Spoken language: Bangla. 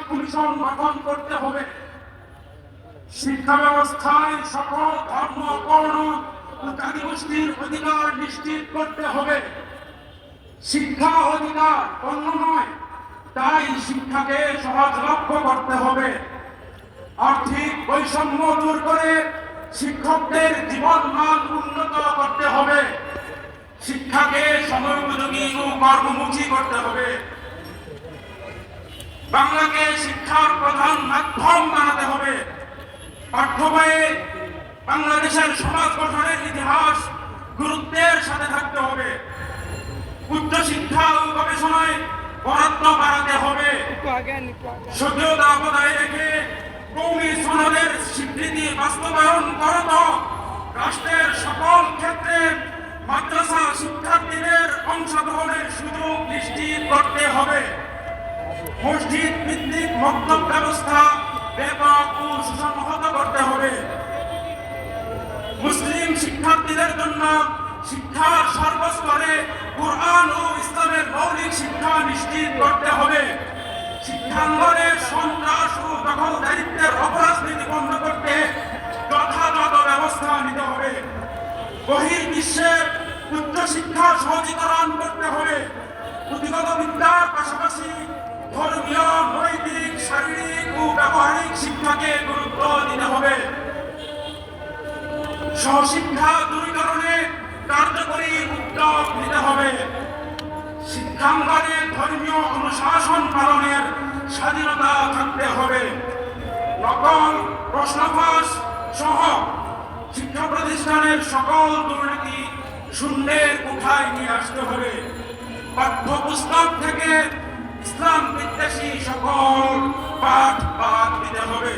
কমিশন গঠন করতে হবে। শিক্ষা ব্যবস্থায় সকল ধর্ম বর্ণ ও জাতিগোষ্ঠীর অধিকার নিশ্চিত করতে হবে। শিক্ষা অধিকার অন্য নয়, তাই শিক্ষাকে সহজলভ্য করতে হবে। আর্থিক বৈষম্য দূর করে শিক্ষকদের জীবন মান উন্নত করতে হবে। শিক্ষাকে সময়োপযোগী ও কর্মমুখী করতে হবে। বাংলাকে শিক্ষার প্রধান মাধ্যম বানাতে হবে। পাঠ্য বইয়ে বাংলাদেশের সমাজ গঠনের ইতিহাস গুরুত্বের সাথে থাকতে হবে। উচ্চশিক্ষা ও গবেষণায় বরাদ্দ বাড়াতে হবে। সত্যতা বজায় রেখে কওমি সনদের স্বীকৃতি বাস্তবায়ন করত রাষ্ট্রের সকল ক্ষেত্রে মাদ্রাসা শিক্ষার্থীদের অংশগ্রহণের সুযোগ নিশ্চিত করতে হবে। মসজিদ ভিত্তিক মক্তব ব্যবস্থা ব্যাপক ও সুসংহত করতে হবে। মুসলিম শিক্ষার্থীদের জন্য শিক্ষার সর্বস্তরে কুরআন ও ইসলামের মৌলিক শিক্ষা নিশ্চিত করতে হবে। শিক্ষাঙ্গনে সন্ত্রাস ও দখলদারিত্বের অপরাজনীতি বন্ধ করতে যথাযথ ব্যবস্থা নিতে হবে। বহির্বিশ্বে উচ্চশিক্ষা সহজীকরণ করতে হবে। পুঁথিগত বিদ্যার পাশাপাশি ধর্মীয়, নৈতিক, শারীরিক ও ব্যবহারিক শিক্ষাকে গুরুত্ব দিতে হবে। সহশিক্ষা দূরীকরণে কার্যকরী উদ্যোগ নিতে হবে। শিক্ষাঙ্গনে ধর্মীয় অনুশাসন পালনের স্বাধীনতা থাকতে হবে। নকল, প্রশ্নফাঁস সহ শিক্ষা প্রতিষ্ঠানের সকল দুর্নীতি শূন্যের কোঠায় নিয়ে আসতে হবে। পাঠ্যপুস্তক থেকে ইসলাম বিদ্বেষী সকল পাঠ বাদ দিতে হবে।